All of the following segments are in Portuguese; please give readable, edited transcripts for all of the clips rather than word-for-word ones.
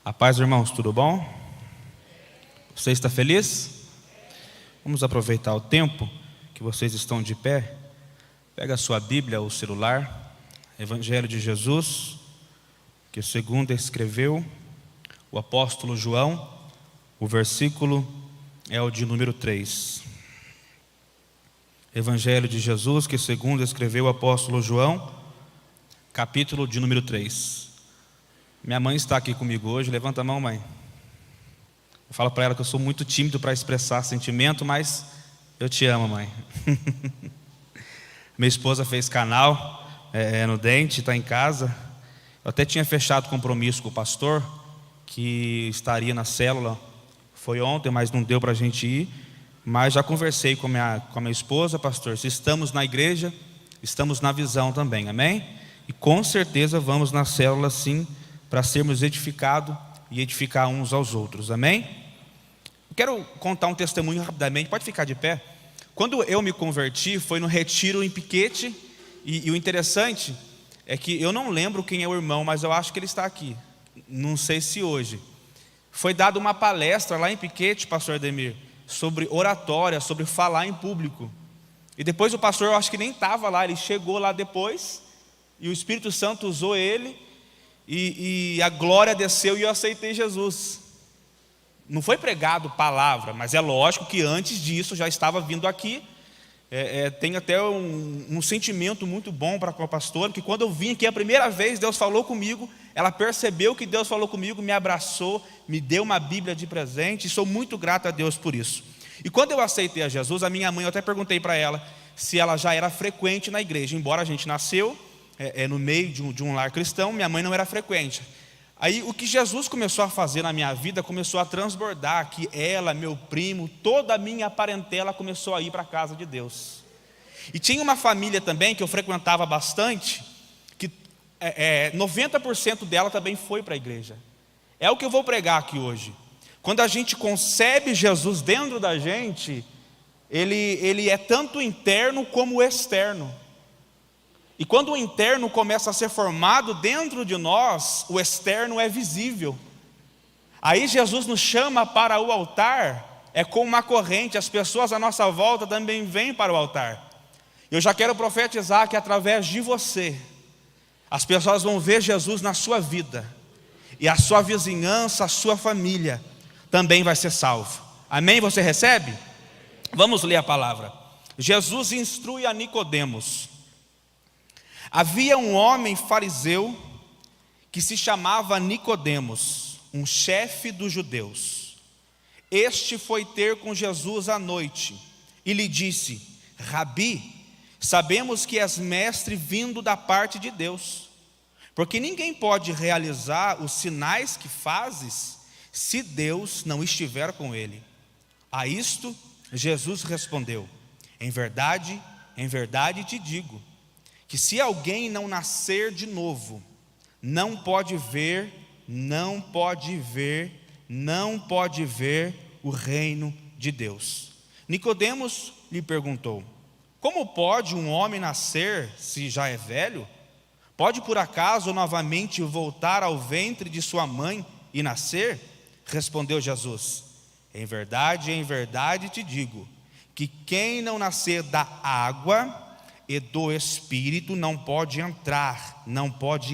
A paz, irmãos, tudo bom? Você está feliz? Vamos aproveitar o tempo que vocês estão de pé. Pega a sua Bíblia ou celular, Evangelho de Jesus, que segundo escreveu o apóstolo João, o versículo é o de número 3. Evangelho de Jesus, que segundo escreveu o apóstolo João, capítulo de número 3. Minha mãe está aqui comigo hoje, levanta a mão, mãe. Eu falo para ela que eu sou muito tímido para expressar sentimento, mas eu te amo, mãe. Minha esposa fez canal no dente, está em casa. Eu até tinha fechado compromisso com o pastor, que estaria na célula. Foi ontem, mas não deu para a gente ir. Mas já conversei com a minha esposa, pastor. Se estamos na igreja, estamos na visão também, amém? E com certeza vamos na célula sim, para sermos edificados e edificar uns aos outros, amém? Eu quero contar um testemunho rapidamente, pode ficar de pé. Quando eu me converti, foi no retiro em Piquete, e o interessante é que eu não lembro quem é o irmão, mas eu acho que ele está aqui, não sei se hoje. Foi dada uma palestra lá em Piquete, pastor Ademir, sobre oratória, sobre falar em público. E depois o pastor, eu acho que nem estava lá, ele chegou lá depois, e o Espírito Santo usou ele, e a glória desceu e eu aceitei Jesus. Não foi pregado palavra, mas é lógico que antes disso já estava vindo aqui. Tem até um sentimento muito bom para com a pastora, que quando eu vim aqui a primeira vez, Deus falou comigo, ela percebeu que Deus falou comigo, me abraçou, me deu uma Bíblia de presente, e sou muito grato a Deus por isso. E quando eu aceitei a Jesus, a minha mãe, eu até perguntei para ela se ela já era frequente na igreja, embora a gente nasceu no meio de um lar cristão, minha mãe não era frequente. Aí o que Jesus começou a fazer na minha vida, começou a transbordar, que ela, meu primo, toda a minha parentela começou a ir para a casa de Deus. E tinha uma família também, que eu frequentava bastante, que 90% dela também foi para a igreja. É o que eu vou pregar aqui hoje. Quando a gente concebe Jesus dentro da gente, ele é tanto interno como externo. E quando o interno começa a ser formado dentro de nós, o externo é visível. Aí Jesus nos chama para o altar, é como uma corrente, as pessoas à nossa volta também vêm para o altar. Eu já quero profetizar que através de você, as pessoas vão ver Jesus na sua vida, e a sua vizinhança, a sua família também vai ser salvo. Amém? Você recebe? Vamos ler a palavra. Jesus instrui a Nicodemos. Havia um homem fariseu que se chamava Nicodemos, um chefe dos judeus. Este foi ter com Jesus à noite e lhe disse: Rabi, sabemos que és mestre vindo da parte de Deus, porque ninguém pode realizar os sinais que fazes se Deus não estiver com ele. A isto Jesus respondeu: em verdade te digo, que se alguém não nascer de novo, não pode ver o reino de Deus. Nicodemos lhe perguntou: como pode um homem nascer se já é velho? Pode por acaso novamente voltar ao ventre de sua mãe e nascer? Respondeu Jesus: em verdade te digo, que quem não nascer da água e do Espírito não pode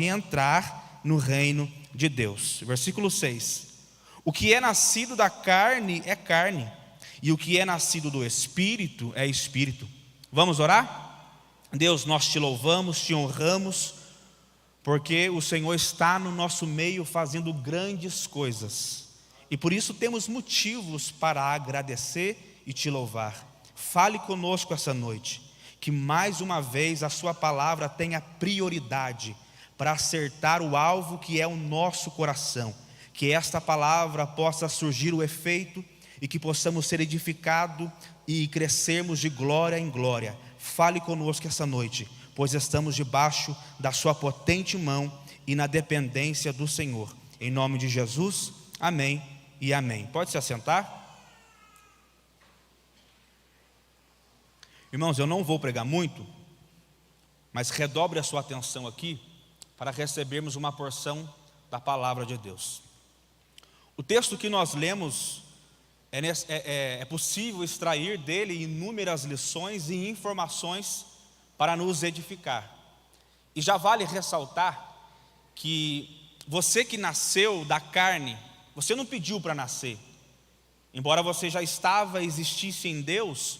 entrar no reino de Deus. Versículo 6. O que é nascido da carne é carne, e o que é nascido do Espírito é Espírito. Vamos orar? Deus, nós te louvamos, te honramos, porque o Senhor está no nosso meio fazendo grandes coisas, e por isso temos motivos para agradecer e te louvar. Fale conosco essa noite, que mais uma vez a sua palavra tenha prioridade para acertar o alvo que é o nosso coração, que esta palavra possa surgir o efeito e que possamos ser edificados e crescermos de glória em glória. Fale conosco essa noite, pois estamos debaixo da sua potente mão e na dependência do Senhor. Em nome de Jesus, amém e amém. Pode se assentar? Irmãos, eu não vou pregar muito, mas redobre a sua atenção aqui para recebermos uma porção da palavra de Deus. O texto que nós lemos, é possível extrair dele inúmeras lições e informações para nos edificar. E já vale ressaltar que você que nasceu da carne, você não pediu para nascer. Embora você já existisse em Deus,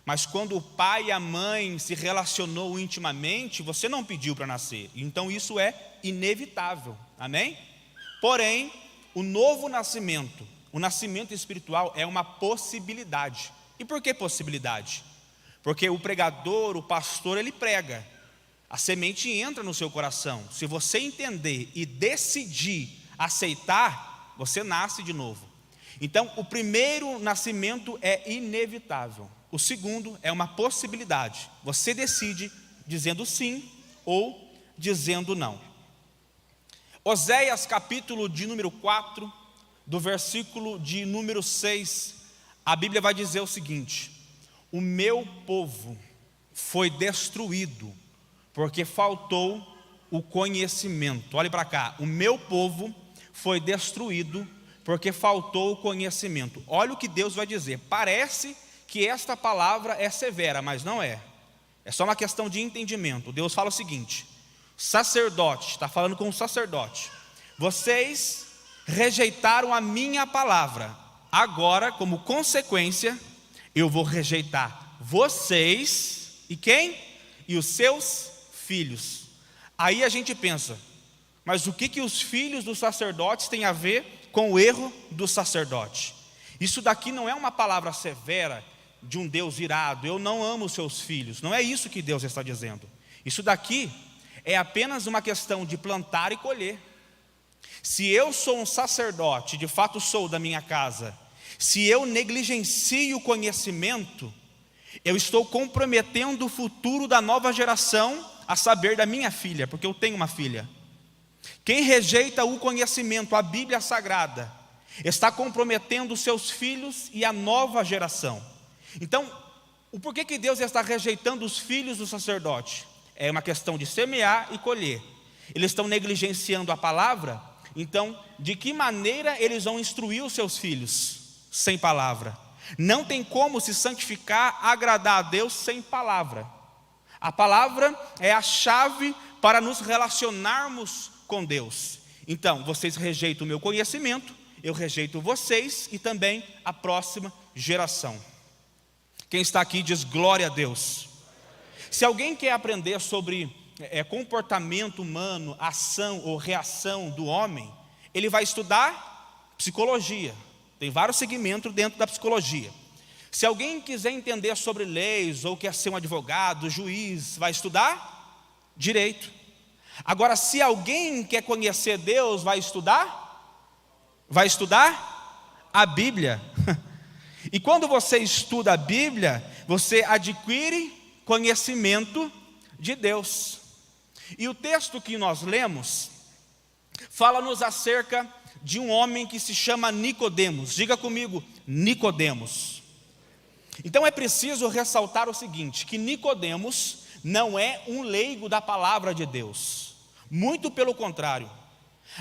mas quando o pai e a mãe se relacionou intimamente, você não pediu para nascer. Então isso é inevitável, amém? Porém, o novo nascimento, o nascimento espiritual é uma possibilidade. E por que possibilidade? Porque o pregador, o pastor, ele prega. A semente entra no seu coração. Se você entender e decidir aceitar, você nasce de novo. Então, o primeiro nascimento é inevitável. O segundo é uma possibilidade. Você decide dizendo sim ou dizendo não. Oséias, capítulo de número 4, do versículo de número 6, a Bíblia vai dizer o seguinte: o meu povo foi destruído porque faltou o conhecimento. Olhe para cá, o meu povo foi destruído porque faltou o conhecimento. Olha o que Deus vai dizer. Parece que esta palavra é severa, mas não é. É só uma questão de entendimento. Deus fala o seguinte: sacerdote, está falando com o sacerdote, vocês rejeitaram a minha palavra, agora como consequência eu vou rejeitar vocês e quem? E os seus filhos. Aí a gente pensa, mas o que os filhos dos sacerdotes têm a ver com o erro do sacerdote? Isso daqui não é uma palavra severa de um Deus irado, eu não amo os seus filhos, não é isso que Deus está dizendo. Isso daqui é apenas uma questão de plantar e colher. Se eu sou um sacerdote, de fato sou da minha casa, se eu negligencio o conhecimento, eu estou comprometendo o futuro da nova geração, a saber, da minha filha, porque eu tenho uma filha. Quem rejeita o conhecimento, a Bíblia Sagrada, está comprometendo os seus filhos e a nova geração. Então, o porquê que Deus está rejeitando os filhos do sacerdote? É uma questão de semear e colher. Eles estão negligenciando a palavra, então de que maneira eles vão instruir os seus filhos? Sem palavra. Não tem como se santificar, agradar a Deus sem palavra. A palavra é a chave para nos relacionarmos com Deus. Então, vocês rejeitam o meu conhecimento, eu rejeito vocês e também a próxima geração. Quem está aqui diz glória a Deus. Se alguém quer aprender sobre comportamento humano, ação ou reação do homem, ele vai estudar psicologia. Tem vários segmentos dentro da psicologia. Se alguém quiser entender sobre leis ou quer ser um advogado, juiz, vai estudar direito. Agora, se alguém quer conhecer Deus, vai estudar a Bíblia. E quando você estuda a Bíblia, você adquire conhecimento de Deus. E o texto que nós lemos fala-nos acerca de um homem que se chama Nicodemos. Diga comigo, Nicodemos. Então é preciso ressaltar o seguinte, que Nicodemos não é um leigo da palavra de Deus. Muito pelo contrário.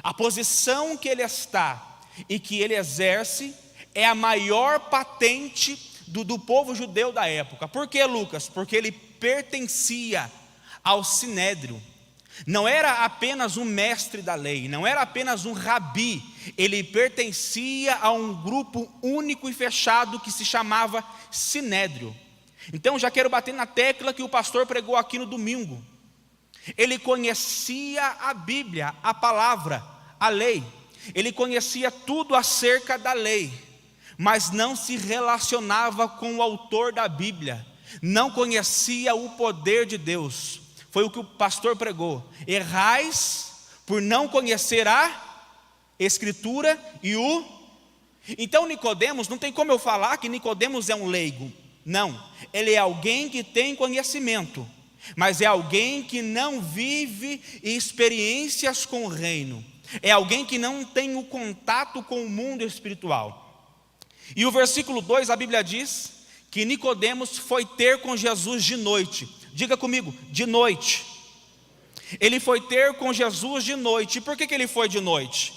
A posição que ele está e que ele exerce é a maior patente do povo judeu da época. Por que, Lucas? Porque ele pertencia ao sinédrio. Não era apenas um mestre da lei, não era apenas um rabi, ele pertencia a um grupo único e fechado que se chamava sinédrio. Então já quero bater na tecla que o pastor pregou aqui no domingo. Ele conhecia a Bíblia, a palavra, a lei. Ele conhecia tudo acerca da lei, mas não se relacionava com o autor da Bíblia. Não conhecia o poder de Deus. Foi o que o pastor pregou. Errais por não conhecer a Escritura e o... Então Nicodemos, não tem como eu falar que Nicodemos é um leigo. Não, ele é alguém que tem conhecimento, mas é alguém que não vive experiências com o reino. É alguém que não tem o contato com o mundo espiritual. E o versículo 2, a Bíblia diz que Nicodemos foi ter com Jesus de noite. Diga comigo, de noite. Ele foi ter com Jesus de noite. E por que ele foi de noite?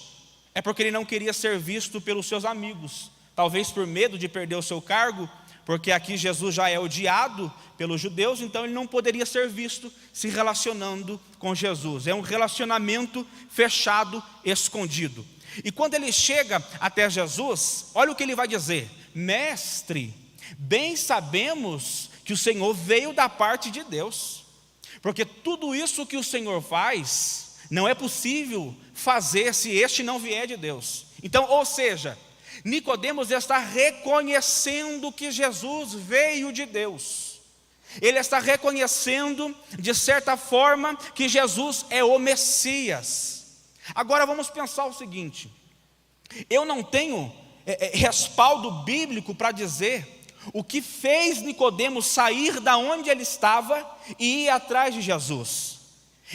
É porque ele não queria ser visto pelos seus amigos, talvez por medo de perder o seu cargo, porque aqui Jesus já é odiado pelos judeus, então ele não poderia ser visto se relacionando com Jesus. É um relacionamento fechado, escondido. E quando ele chega até Jesus, olha o que ele vai dizer: mestre, bem sabemos que o Senhor veio da parte de Deus, porque tudo isso que o Senhor faz, não é possível fazer se este não vier de Deus. Então, ou seja, Nicodemos está reconhecendo que Jesus veio de Deus. Ele está reconhecendo, de certa forma, que Jesus é o Messias. Agora vamos pensar o seguinte: eu não tenho respaldo bíblico para dizer o que fez Nicodemos sair da onde ele estava e ir atrás de Jesus.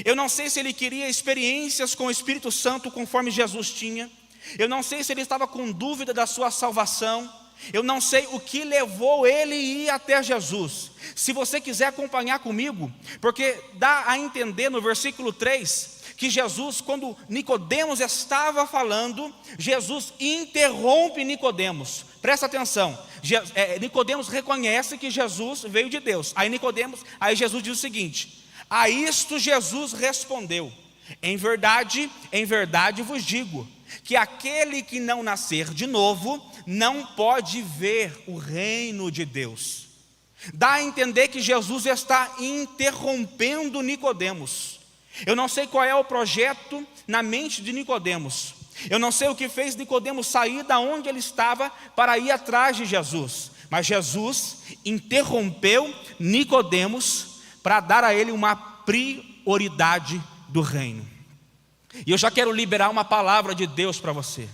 Eu não sei se ele queria experiências com o Espírito Santo conforme Jesus tinha. Eu não sei se ele estava com dúvida da sua salvação. Eu não sei o que levou ele a ir até Jesus. Se você quiser acompanhar comigo, porque dá a entender no versículo 3 que Jesus, quando Nicodemos estava falando, Jesus interrompe Nicodemos. Presta atenção, Nicodemos reconhece que Jesus veio de Deus. Aí Jesus diz o seguinte: a isto Jesus respondeu: em verdade vos digo, que aquele que não nascer de novo, não pode ver o reino de Deus. Dá a entender que Jesus está interrompendo Nicodemos. Eu não sei qual é o projeto na mente de Nicodemos. Eu não sei o que fez Nicodemos sair da onde ele estava para ir atrás de Jesus. Mas Jesus interrompeu Nicodemos para dar a ele uma prioridade do reino. E eu já quero liberar uma palavra de Deus para você.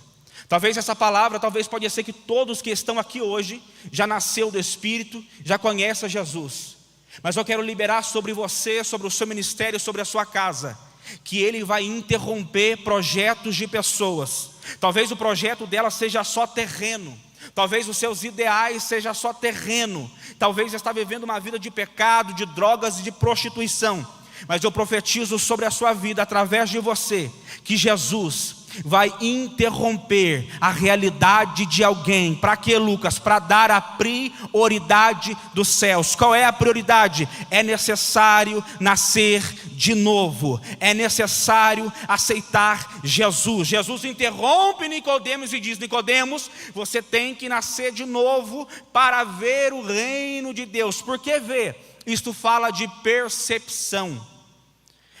Talvez essa palavra, pode ser que todos que estão aqui hoje já nasceu do Espírito, já conhecem Jesus. Mas eu quero liberar sobre você, sobre o seu ministério, sobre a sua casa, que ele vai interromper projetos de pessoas. Talvez o projeto dela seja só terreno. Talvez os seus ideais sejam só terreno. Talvez está vivendo uma vida de pecado, de drogas e de prostituição. Mas eu profetizo sobre a sua vida, através de você, que Jesus vai interromper a realidade de alguém. Para quê, Lucas? Para dar a prioridade dos céus. Qual é a prioridade? É necessário nascer de novo. É necessário aceitar Jesus. Jesus interrompe Nicodemos e diz: Nicodemos, você tem que nascer de novo para ver o reino de Deus. Por que ver? Isto fala de percepção.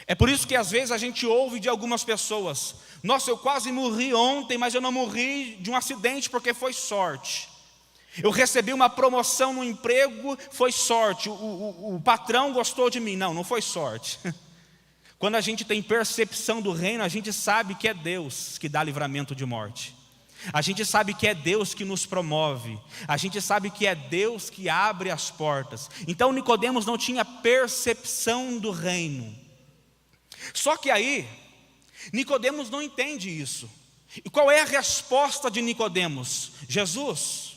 É por isso que às vezes a gente ouve de algumas pessoas: nossa, eu quase morri ontem, mas eu não morri de um acidente porque foi sorte. Eu recebi uma promoção no emprego, foi sorte. O patrão gostou de mim. Não foi sorte. Quando a gente tem percepção do reino, a gente sabe que é Deus que dá livramento de morte. A gente sabe que é Deus que nos promove. A gente sabe que é Deus que abre as portas. Então Nicodemos não tinha percepção do reino. Só que aí Nicodemos não entende isso. E qual é a resposta de Nicodemos? Jesus,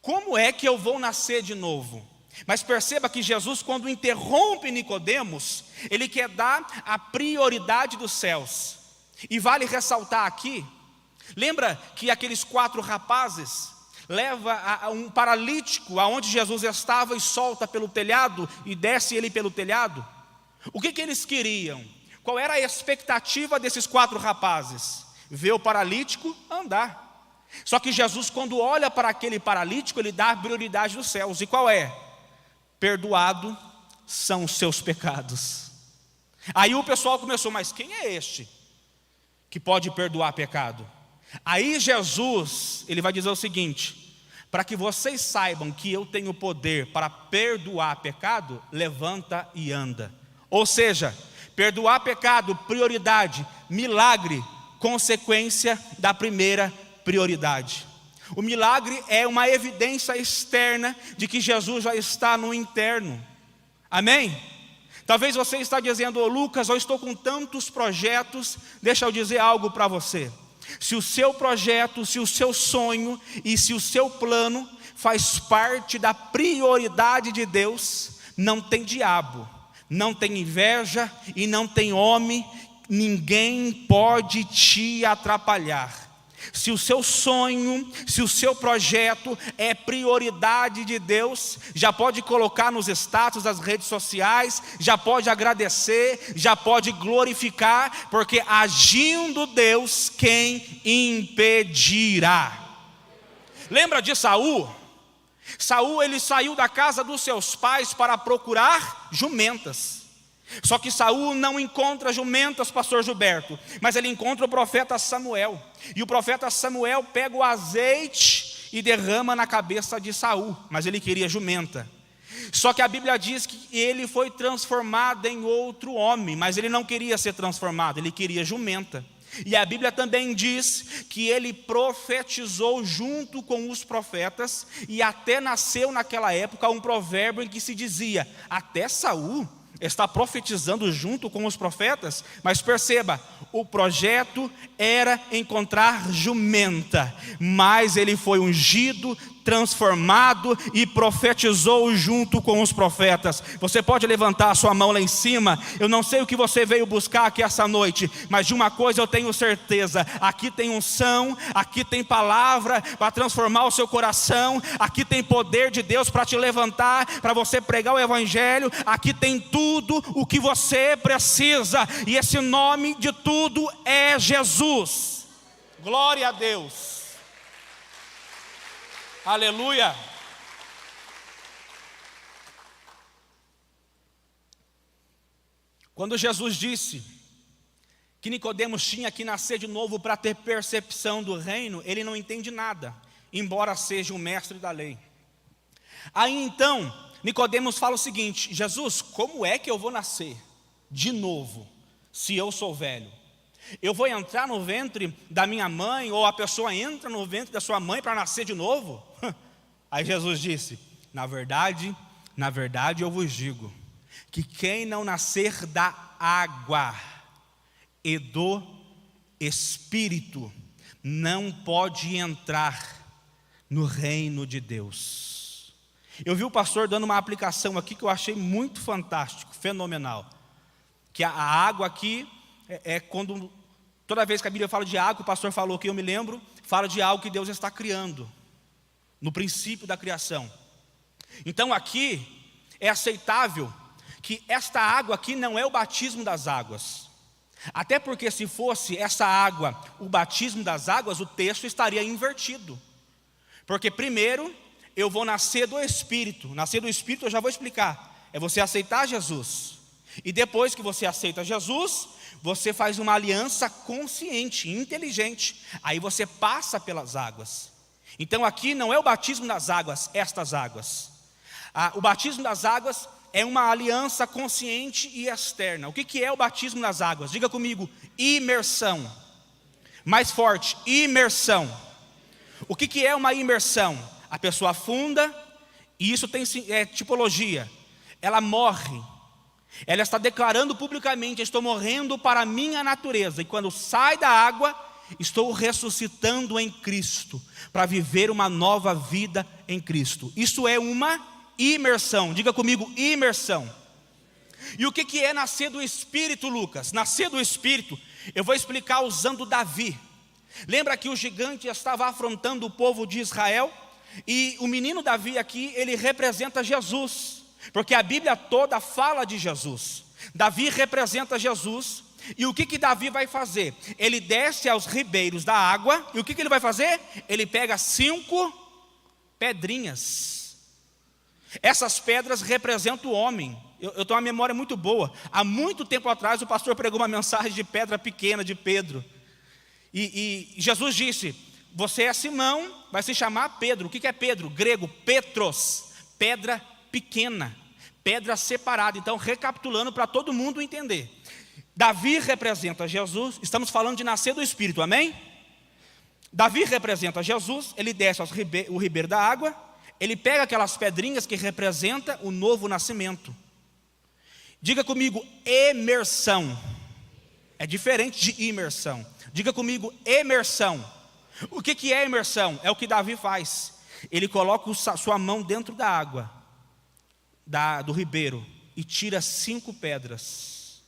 como é que eu vou nascer de novo? Mas perceba que Jesus, quando interrompe Nicodemos, ele quer dar a prioridade dos céus. E vale ressaltar aqui, lembra que aqueles 4 rapazes leva a um paralítico aonde Jesus estava e solta pelo telhado e desce ele pelo telhado? O que eles queriam? Qual era a expectativa desses 4 rapazes? Ver o paralítico andar. Só que Jesus, quando olha para aquele paralítico, ele dá a prioridade dos céus. E qual é? Perdoado são os seus pecados. Aí o pessoal começou: mas quem é este que pode perdoar pecado? Aí Jesus, ele vai dizer o seguinte: para que vocês saibam que eu tenho poder para perdoar pecado, levanta e anda. Ou seja, perdoar pecado, prioridade; milagre, consequência da primeira prioridade. O milagre é uma evidência externa de que Jesus já está no interno. Amém? Talvez você está dizendo: ô Lucas, eu estou com tantos projetos. Deixa eu dizer algo para você. Se o seu projeto, se o seu sonho e se o seu plano faz parte da prioridade de Deus, não tem diabo, não tem inveja e não tem homem ninguém pode te atrapalhar. Se o seu sonho, se o seu projeto é prioridade de Deus, já pode colocar nos status das redes sociais, já pode agradecer, já pode glorificar, porque agindo Deus, quem impedirá? Lembra de Saul? Saul, ele saiu da casa dos seus pais para procurar jumentas. Só que Saul não encontra jumentas, pastor Gilberto, mas ele encontra o profeta Samuel. E o profeta Samuel pega o azeite e derrama na cabeça de Saul, mas ele queria jumenta. Só que a Bíblia diz que ele foi transformado em outro homem, mas ele não queria ser transformado, ele queria jumenta. E a Bíblia também diz que ele profetizou junto com os profetas, e até nasceu naquela época um provérbio em que se dizia: até Saul está profetizando junto com os profetas. Mas perceba, o projeto era encontrar jumenta, mas ele foi ungido, transformado e profetizou junto com os profetas. Você pode levantar a sua mão lá em cima. Eu não sei o que você veio buscar aqui essa noite, mas de uma coisa eu tenho certeza: aqui tem unção, aqui tem palavra para transformar o seu coração, aqui tem poder de Deus para te levantar, para você pregar o evangelho. Aqui tem tudo o que você precisa, e esse nome de tudo é Jesus. Glória a Deus. Aleluia. Quando Jesus disse que Nicodemos tinha que nascer de novo para ter percepção do reino, ele não entende nada, embora seja um mestre da lei. Aí então Nicodemos fala o seguinte: Jesus, como é que eu vou nascer de novo se eu sou velho? Eu vou entrar no ventre da minha mãe, ou a pessoa entra no ventre da sua mãe para nascer de novo? Aí Jesus disse: na verdade eu vos digo, que quem não nascer da água e do Espírito não pode entrar no reino de Deus. Eu vi o pastor dando uma aplicação aqui que eu achei muito fantástico, fenomenal. Que a água aqui é quando, toda vez que a Bíblia fala de água, o pastor falou que eu me lembro, fala de algo que Deus está criando, no princípio da criação. Então aqui é aceitável que esta água aqui não é o batismo das águas. Até porque se fosse essa água o batismo das águas, o texto estaria invertido. Porque primeiro eu vou nascer do Espírito. Nascer do Espírito eu já vou explicar. É você aceitar Jesus. E depois que você aceita Jesus, você faz uma aliança consciente, inteligente. Aí você passa pelas águas. Então aqui não é o batismo das águas, estas águas. O batismo das águas é uma aliança consciente e externa. O que é o batismo das águas? Diga comigo: imersão. Mais forte: imersão. O que é uma imersão? A pessoa afunda, e isso tem tipologia. Ela morre. Ela está declarando publicamente: estou morrendo para a minha natureza, e quando sai da água, estou ressuscitando em Cristo, para viver uma nova vida em Cristo. Isso é uma imersão. Diga comigo: imersão. E o que é nascer do Espírito, Lucas? Nascer do Espírito, eu vou explicar usando Davi. Lembra que o gigante estava afrontando o povo de Israel? E o menino Davi aqui, ele representa Jesus, porque a Bíblia toda fala de Jesus. Davi representa Jesus. E o que Davi vai fazer? Ele desce aos ribeiros da água. E o que ele vai fazer? Ele pega 5 pedrinhas. Essas pedras representam o homem. Eu tenho uma memória muito boa. Há muito tempo atrás o pastor pregou uma mensagem de pedra pequena de Pedro. E Jesus disse: você é Simão, vai se chamar Pedro. O que é Pedro? Grego, Petros, pedra pequena, pedra separada. Então, recapitulando para todo mundo entender, Davi representa Jesus. Estamos falando de nascer do Espírito, amém? Davi representa Jesus. Ele desce o ribeiro da água. Ele pega aquelas pedrinhas que representam o novo nascimento. Diga comigo: emersão. É diferente de imersão. Diga comigo: emersão. O que é imersão? É o que Davi faz. Ele coloca sua mão dentro da água do ribeiro e tira 5 pedras.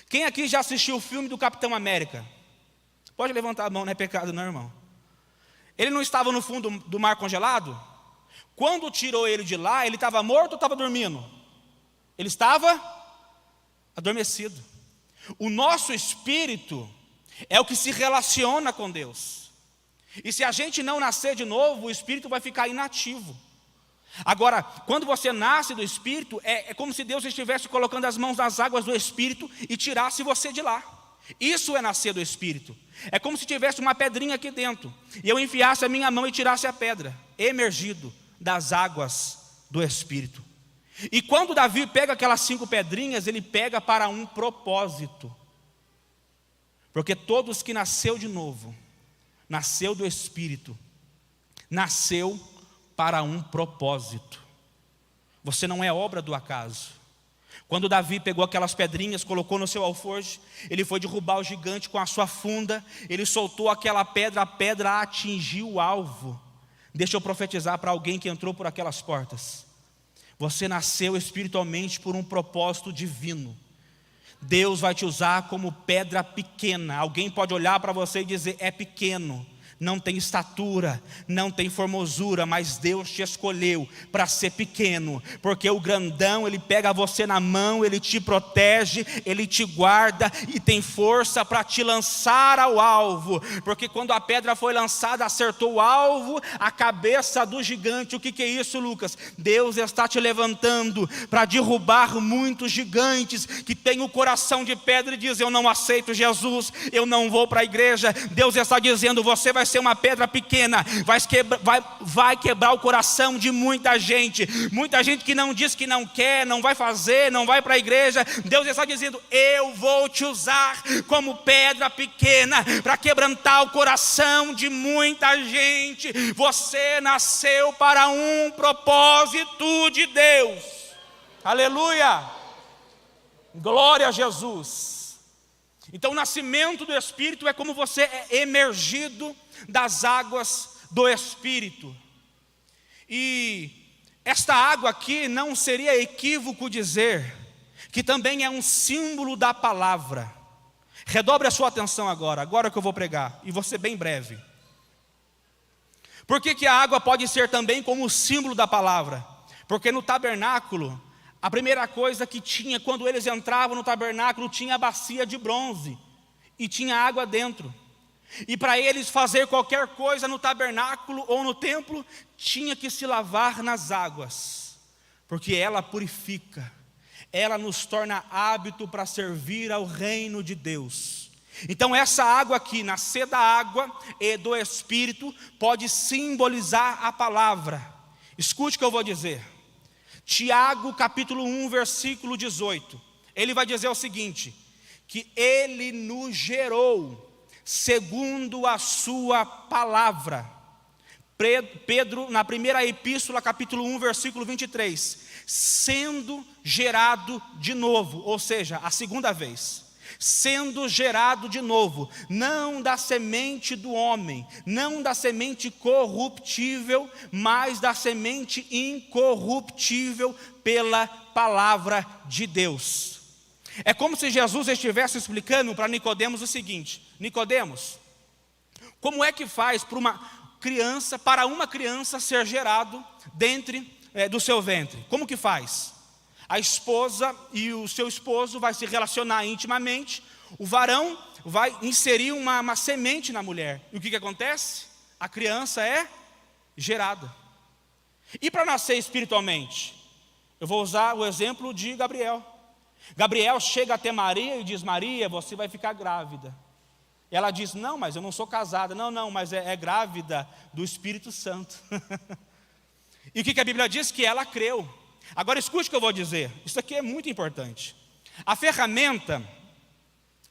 Quem aqui já assistiu o filme do Capitão América? Pode levantar a mão, não é pecado não, irmão. Ele não estava no fundo do mar congelado? Quando tirou ele de lá, ele estava morto ou estava dormindo? Ele estava adormecido. O nosso espírito é o que se relaciona com Deus. E se a gente não nascer de novo, o espírito vai ficar inativo. Agora, quando você nasce do Espírito, é como se Deus estivesse colocando as mãos nas águas do Espírito e tirasse você de lá. Isso é nascer do Espírito. É como se tivesse uma pedrinha aqui dentro, e eu enfiasse a minha mão e tirasse a pedra, emergido das águas do Espírito. E quando Davi pega aquelas 5 pedrinhas, ele pega para um propósito. Porque todos que nasceu de novo, nasceu do Espírito, nasceu para um propósito. Você não é obra do acaso. Quando Davi pegou aquelas pedrinhas, colocou no seu alforje, ele foi derrubar o gigante com a sua funda, ele soltou aquela pedra, a pedra atingiu o alvo. Deixa eu profetizar para alguém que entrou por aquelas portas. Você nasceu espiritualmente por um propósito divino. Deus vai te usar como pedra pequena. Alguém pode olhar para você e dizer, é pequeno, não tem estatura, não tem formosura, mas Deus te escolheu para ser pequeno, porque o grandão, ele pega você na mão, ele te protege, ele te guarda e tem força para te lançar ao alvo, porque quando a pedra foi lançada, acertou o alvo, a cabeça do gigante. O que é isso, Lucas? Deus está te levantando para derrubar muitos gigantes que têm o coração de pedra e dizem, eu não aceito Jesus, eu não vou para a igreja. Deus está dizendo, você vai ser uma pedra pequena, vai quebrar o coração de muita gente que não diz que não quer, não vai fazer, não vai para a igreja. Deus está dizendo, eu vou te usar como pedra pequena para quebrantar o coração de muita gente. Você nasceu para um propósito de Deus. Aleluia, glória a Jesus. Então o nascimento do Espírito é como você é emergido das águas do Espírito. E esta água aqui não seria equívoco dizer que também é um símbolo da palavra. Redobre a sua atenção agora que eu vou pregar, e vou ser bem breve. Por que a água pode ser também como símbolo da palavra? Porque no tabernáculo, a primeira coisa que tinha, quando eles entravam no tabernáculo, tinha a bacia de bronze, e tinha água dentro. E para eles fazer qualquer coisa no tabernáculo ou no templo, tinha que se lavar nas águas, porque ela purifica, ela nos torna hábito para servir ao reino de Deus. Então essa água aqui, nascer da água e do Espírito, pode simbolizar a palavra. Escute o que eu vou dizer. Tiago capítulo 1, versículo 18, ele vai dizer o seguinte, que ele nos gerou segundo a sua palavra. Pedro, na primeira epístola, capítulo 1, versículo 23, sendo gerado de novo, ou seja, a segunda vez, sendo gerado de novo, não da semente do homem, não da semente corruptível, mas da semente incorruptível pela palavra de Deus. É como se Jesus estivesse explicando para Nicodemos o seguinte: Nicodemos, como é que faz para uma criança ser gerado dentro do seu ventre? Como que faz? A esposa e o seu esposo vai se relacionar intimamente, o varão vai inserir uma semente na mulher. E o que acontece? A criança é gerada. E para nascer espiritualmente? Eu vou usar o exemplo de Gabriel. Gabriel chega até Maria e diz, Maria, você vai ficar grávida. E ela diz, não, mas eu não sou casada. Não, mas é grávida do Espírito Santo. E o que a Bíblia diz? Que ela creu. Agora escute o que eu vou dizer, isso aqui é muito importante. A ferramenta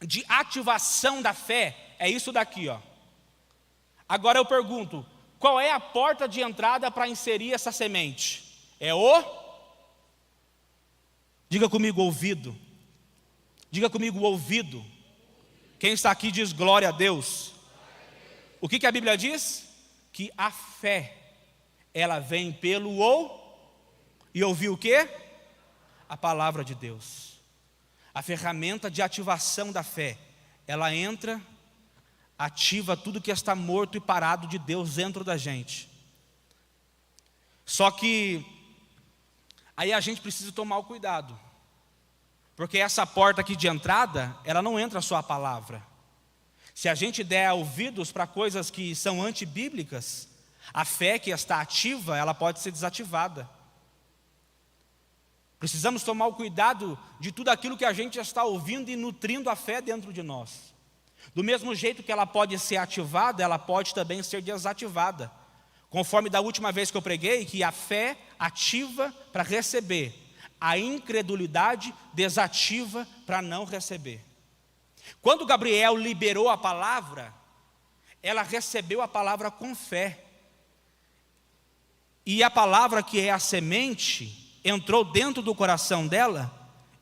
de ativação da fé é isso daqui, ó. Agora eu pergunto, qual é a porta de entrada para inserir essa semente? Diga comigo, ouvido. Diga comigo, ouvido. Quem está aqui diz glória a Deus. O que a Bíblia diz? Que a fé, ela vem pelo e ouvir o quê? A palavra de Deus. A ferramenta de ativação da fé, ela entra, ativa tudo que está morto e parado de Deus dentro da gente. Só que aí a gente precisa tomar o cuidado, porque essa porta aqui de entrada, ela não entra só a palavra. Se a gente der ouvidos para coisas que são antibíblicas, a fé que está ativa, ela pode ser desativada. Precisamos tomar o cuidado de tudo aquilo que a gente está ouvindo e nutrindo a fé dentro de nós. Do mesmo jeito que ela pode ser ativada, ela pode também ser desativada. Conforme da última vez que eu preguei, que a fé ativa para receber, a incredulidade desativa para não receber. Quando Gabriel liberou a palavra, ela recebeu a palavra com fé. E a palavra, que é a semente, entrou dentro do coração dela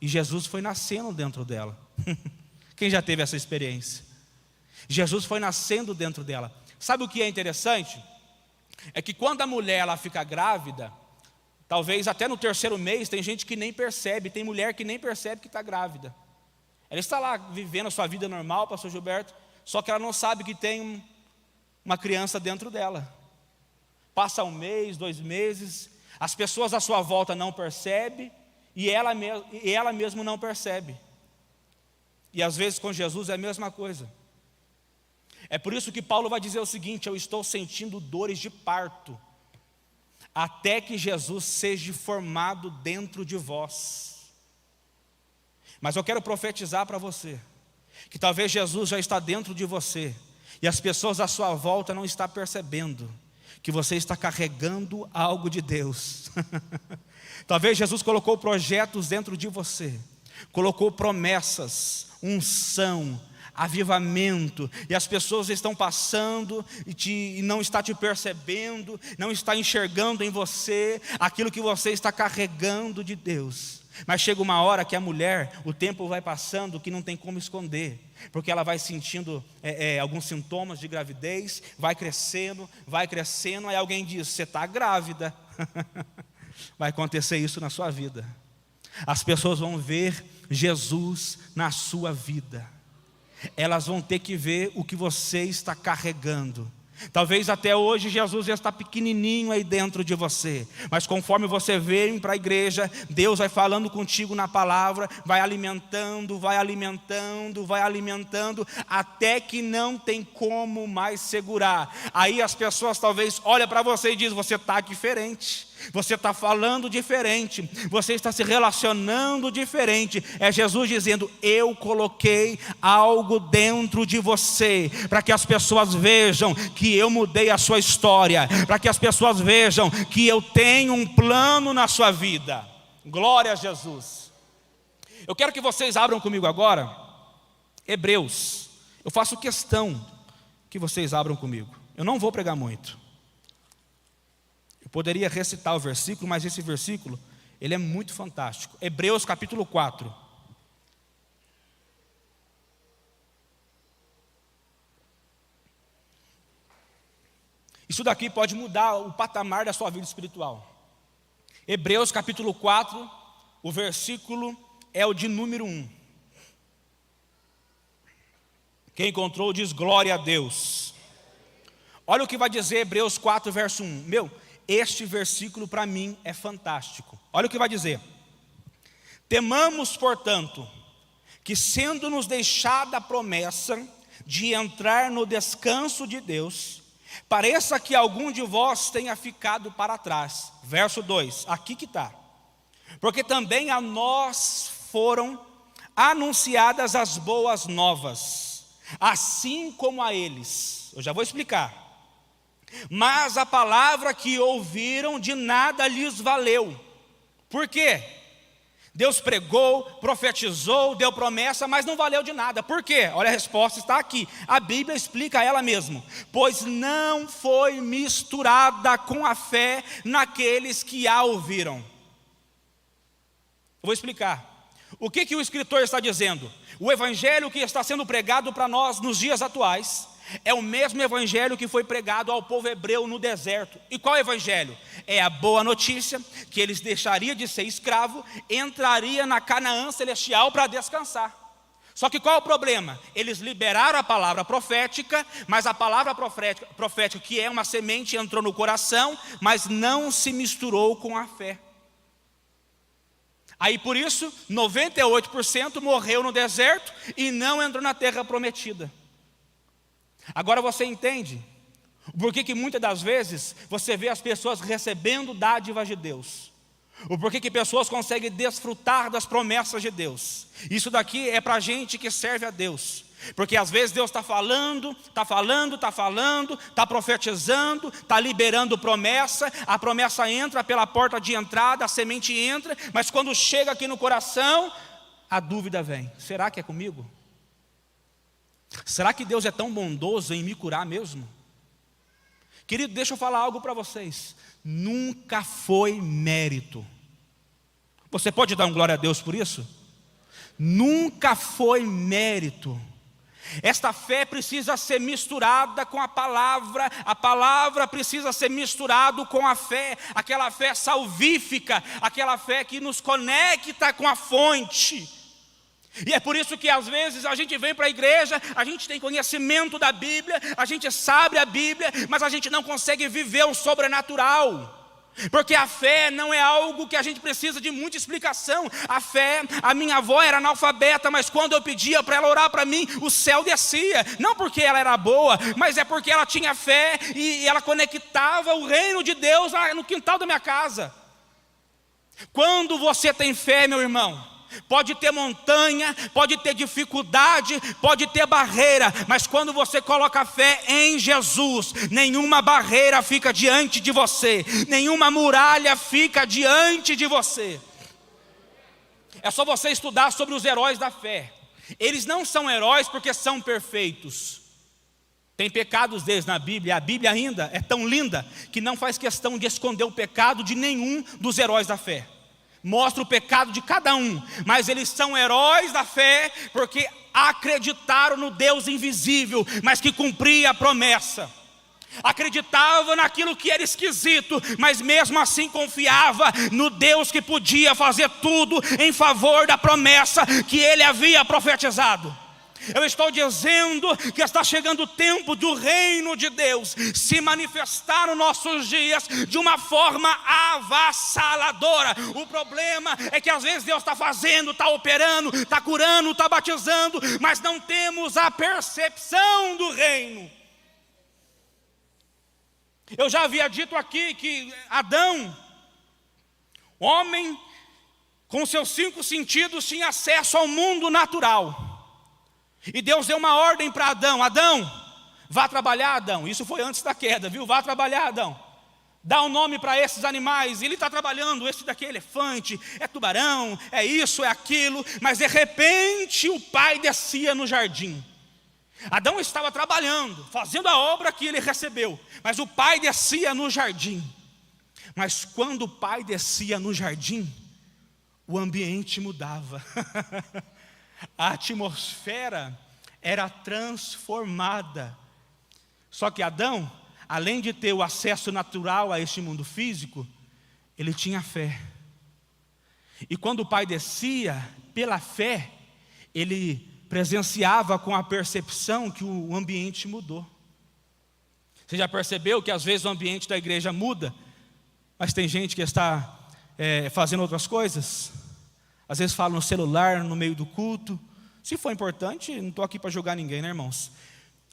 e Jesus foi nascendo dentro dela. Quem já teve essa experiência? Jesus foi nascendo dentro dela. Sabe o que é interessante? É que quando a mulher ela fica grávida, talvez até no 3º mês, tem gente que nem percebe, tem mulher que nem percebe que está grávida. Ela está lá vivendo a sua vida normal, pastor Gilberto, só que ela não sabe que tem uma criança dentro dela. Passa 1 mês, 2 meses, as pessoas à sua volta não percebem e ela mesma não percebe. E às vezes com Jesus é a mesma coisa. É por isso que Paulo vai dizer o seguinte: eu estou sentindo dores de parto, até que Jesus seja formado dentro de vós. Mas eu quero profetizar para você, que talvez Jesus já está dentro de você, e as pessoas à sua volta não estão percebendo que você está carregando algo de Deus. Talvez Jesus colocou projetos dentro de você, colocou promessas, unção, avivamento, e as pessoas estão passando e não está te percebendo, não está enxergando em você aquilo que você está carregando de Deus. Mas chega uma hora que a mulher, o tempo vai passando, que não tem como esconder, porque ela vai sentindo alguns sintomas de gravidez, vai crescendo, aí alguém diz: você está grávida. Vai acontecer isso na sua vida. As pessoas vão ver Jesus na sua vida, elas vão ter que ver o que você está carregando. Talvez até hoje Jesus já está pequenininho aí dentro de você, mas conforme você vem para a igreja, Deus vai falando contigo na palavra, vai alimentando, até que não tem como mais segurar. Aí as pessoas talvez olham para você e dizem: você está diferente, você está falando diferente, você está se relacionando diferente. É Jesus dizendo: eu coloquei algo dentro de você, para que as pessoas vejam que eu mudei a sua história, para que as pessoas vejam que eu tenho um plano na sua vida. Glória a Jesus. Eu quero que vocês abram comigo agora Hebreus. Eu faço questão que vocês abram comigo. Eu não vou pregar muito. Eu poderia recitar o versículo, mas esse versículo, ele é muito fantástico. Hebreus capítulo 4. Isso daqui pode mudar o patamar da sua vida espiritual. Hebreus capítulo 4, o versículo é o de número 1. Quem encontrou diz glória a Deus. Olha o que vai dizer Hebreus 4, verso 1. Este versículo para mim é fantástico. Olha o que vai dizer: temamos, portanto, que sendo-nos deixada a promessa de entrar no descanso de Deus, pareça que algum de vós tenha ficado para trás. Verso 2, aqui que está. Porque também a nós foram anunciadas as boas novas, assim como a eles. Eu já vou explicar. Mas a palavra que ouviram de nada lhes valeu. Por quê? Deus pregou, profetizou, deu promessa, mas não valeu de nada. Por quê? Olha, a resposta está aqui. A Bíblia explica ela mesma. Pois não foi misturada com a fé naqueles que a ouviram. Eu vou explicar. O que o escritor está dizendo? O evangelho que está sendo pregado para nós nos dias atuais é o mesmo evangelho que foi pregado ao povo hebreu no deserto. E qual evangelho? É a boa notícia que eles deixariam de ser escravo, entraria na Canaã celestial para descansar. Só que qual é o problema? Eles liberaram a palavra profética, mas a palavra profética, que é uma semente, entrou no coração, mas não se misturou com a fé. Aí por isso, 98% morreu no deserto e não entrou na terra prometida. Agora você entende por que muitas das vezes você vê as pessoas recebendo dádivas de Deus? O porquê que pessoas conseguem desfrutar das promessas de Deus? Isso daqui é para gente que serve a Deus. Porque às vezes Deus está falando, está profetizando, está liberando promessa. A promessa entra pela porta de entrada, a semente entra. Mas quando chega aqui no coração, a dúvida vem: será que é comigo? Será que Deus é tão bondoso em me curar mesmo? Querido, deixa eu falar algo para vocês. Nunca foi mérito. Você pode dar um glória a Deus por isso? Nunca foi mérito. Esta fé precisa ser misturada com a palavra precisa ser misturada com a fé, aquela fé salvífica, aquela fé que nos conecta com a fonte. E é por isso que às vezes a gente vem para a igreja, a gente tem conhecimento da Bíblia, a gente sabe a Bíblia, mas a gente não consegue viver o sobrenatural. Porque a fé não é algo que a gente precisa de muita explicação. A fé, a minha avó era analfabeta, mas quando eu pedia para ela orar para mim, o céu descia. Não porque ela era boa, mas é porque ela tinha fé e ela conectava o reino de Deus lá no quintal da minha casa. Quando você tem fé, meu irmão, pode ter montanha, pode ter dificuldade, pode ter barreira, mas quando você coloca fé em Jesus, nenhuma barreira fica diante de você, nenhuma muralha fica diante de você. É só você estudar sobre os heróis da fé. Eles não são heróis porque são perfeitos. Tem pecados deles na Bíblia. A Bíblia ainda é tão linda que não faz questão de esconder o pecado de nenhum dos heróis da fé. Mostra o pecado de cada um, mas eles são heróis da fé porque acreditaram no Deus invisível, mas que cumpria a promessa. Acreditava naquilo que era esquisito, mas mesmo assim confiava no Deus que podia fazer tudo em favor da promessa que ele havia profetizado. Eu estou dizendo que está chegando o tempo do reino de Deus se manifestar nos nossos dias de uma forma avassaladora. O problema é que às vezes Deus está fazendo, está operando, está curando, está batizando, mas não temos a percepção do reino. Eu já havia dito aqui que Adão, homem com seus 5 sentidos, tinha acesso ao mundo natural. E Deus deu uma ordem para Adão: Adão, vá trabalhar, Adão. Isso foi antes da queda, viu? Vá trabalhar, Adão. Dá um nome para esses animais. Ele está trabalhando, esse daqui é elefante, é tubarão, é isso, é aquilo. Mas de repente o pai descia no jardim. Adão estava trabalhando, fazendo a obra que ele recebeu, mas o pai descia no jardim. Mas quando o pai descia no jardim, o ambiente mudava. A atmosfera era transformada. Só que Adão, além de ter o acesso natural a este mundo físico, ele tinha fé. E quando o pai descia, pela fé, ele presenciava com a percepção que o ambiente mudou. Você já percebeu que às vezes o ambiente da igreja muda, mas tem gente que está fazendo outras coisas? Às vezes fala no celular, no meio do culto. Se for importante, não estou aqui para julgar ninguém, né, irmãos?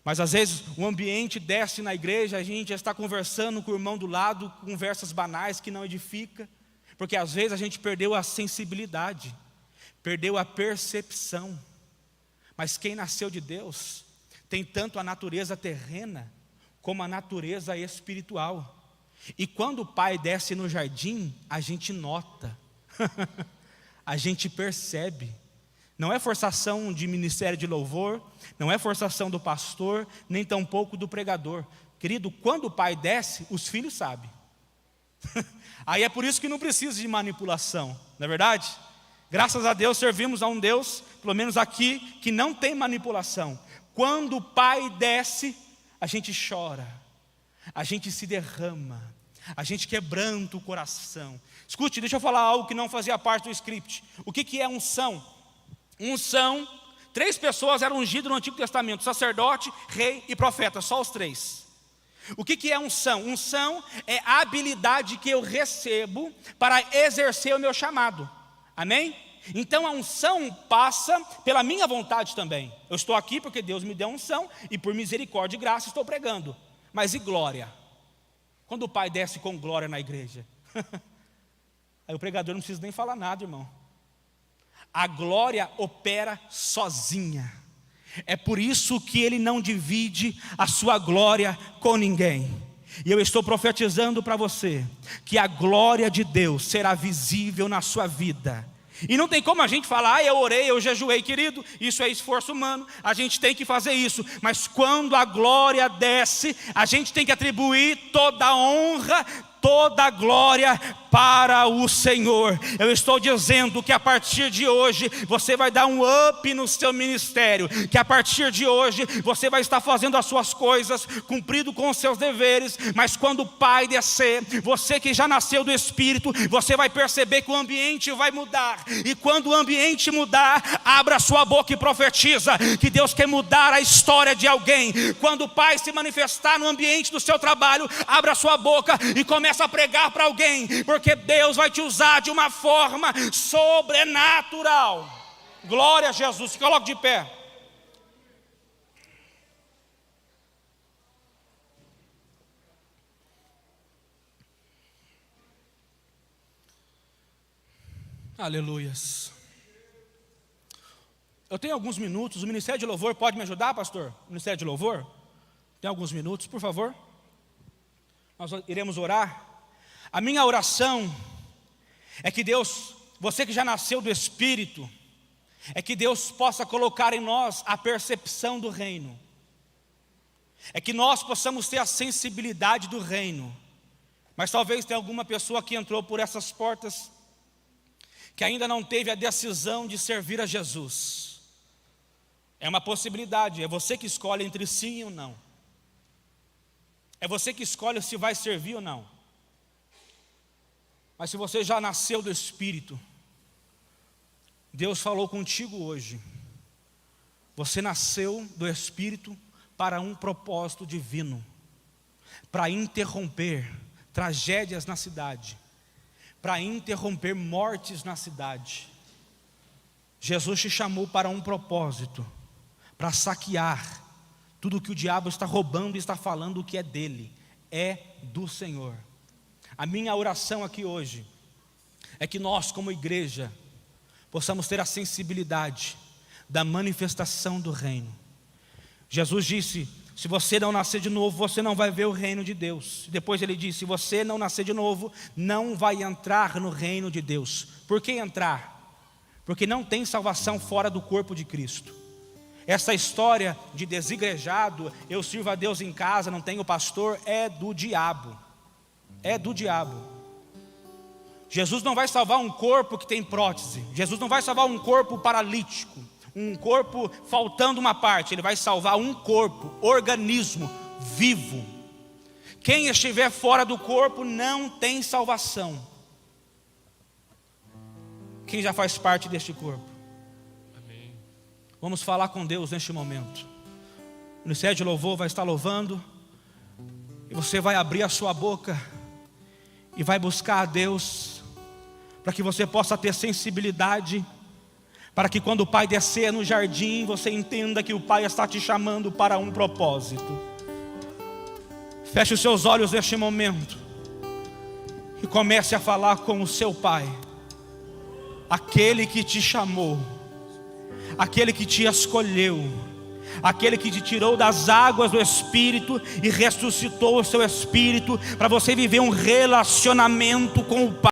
Mas às vezes o ambiente desce na igreja, a gente já está conversando com o irmão do lado, conversas banais que não edifica. Porque às vezes a gente perdeu a sensibilidade, perdeu a percepção. Mas quem nasceu de Deus tem tanto a natureza terrena como a natureza espiritual. E quando o pai desce no jardim, a gente nota. A gente percebe. Não é forçação de ministério de louvor, não é forçação do pastor, nem tampouco do pregador. Querido, quando o pai desce, os filhos sabem. Aí é por isso que não precisa de manipulação, não é verdade? Graças a Deus servimos a um Deus, pelo menos aqui, que não tem manipulação. Quando o pai desce, a gente chora, a gente se derrama, a gente quebranta o coração. Escute, deixa eu falar algo que não fazia parte do script. O que é unção? Unção, 3 pessoas eram ungidas no Antigo Testamento: sacerdote, rei e profeta, só os 3. O que é unção? Unção é a habilidade que eu recebo para exercer o meu chamado. Amém? Então a unção passa pela minha vontade também. Eu estou aqui porque Deus me deu unção e por misericórdia e graça estou pregando. Mas e glória? Quando o Pai desce com glória na igreja, aí o pregador não precisa nem falar nada, irmão. A glória opera sozinha. É por isso que Ele não divide a sua glória com ninguém. E eu estou profetizando para você que a glória de Deus será visível na sua vida. E não tem como a gente falar: eu orei, eu jejuei. Querido, isso é esforço humano, a gente tem que fazer isso. Mas quando a glória desce, a gente tem que atribuir toda a honra, toda a glória para o Senhor. Eu estou dizendo que a partir de hoje você vai dar um up no seu ministério, que a partir de hoje você vai estar fazendo as suas coisas, cumprindo com os seus deveres. Mas quando o Pai descer, você que já nasceu do Espírito, você vai perceber que o ambiente vai mudar. E quando o ambiente mudar, abra sua boca e profetiza que Deus quer mudar a história de alguém. Quando o Pai se manifestar no ambiente do seu trabalho, abra sua boca e começa a pregar para alguém, porque Deus vai te usar de uma forma sobrenatural. Glória a Jesus. Se coloque de pé. Aleluias. Eu tenho alguns minutos. O Ministério de Louvor pode me ajudar, pastor? O Ministério de Louvor? Tem alguns minutos, por favor? Nós iremos orar. A minha oração é que Deus, você que já nasceu do Espírito, é que Deus possa colocar em nós a percepção do reino. É que nós possamos ter a sensibilidade do reino. Mas talvez tenha alguma pessoa que entrou por essas portas que ainda não teve a decisão de servir a Jesus. É uma possibilidade, é você que escolhe entre sim ou não. É você que escolhe se vai servir ou não. Mas se você já nasceu do Espírito, Deus falou contigo hoje. Você nasceu do Espírito para um propósito divino, para interromper tragédias na cidade, para interromper mortes na cidade. Jesus te chamou para um propósito, para saquear tudo que o diabo está roubando e está falando que é dele, é do Senhor. A minha oração aqui hoje é que nós, como igreja, possamos ter a sensibilidade da manifestação do reino. Jesus disse: se você não nascer de novo, você não vai ver o reino de Deus. Depois ele disse: se você não nascer de novo, não vai entrar no reino de Deus. Por que entrar? Porque não tem salvação fora do corpo de Cristo. Essa história de desigrejado, eu sirvo a Deus em casa, não tenho pastor, é do diabo. É do diabo. Jesus não vai salvar um corpo que tem prótese. Jesus não vai salvar um corpo paralítico, um corpo faltando uma parte. Ele vai salvar um corpo, organismo vivo. Quem estiver fora do corpo não tem salvação. Quem já faz parte deste corpo? Amém. Vamos falar com Deus neste momento. O Ministério de Louvor vai estar louvando, e você vai abrir a sua boca e vai buscar a Deus, para que você possa ter sensibilidade, para que quando o Pai descer no jardim, você entenda que o Pai está te chamando para um propósito. Feche os seus olhos neste momento e comece a falar com o seu Pai, aquele que te chamou, aquele que te escolheu, aquele que te tirou das águas do Espírito e ressuscitou o seu espírito, para você viver um relacionamento com o Pai.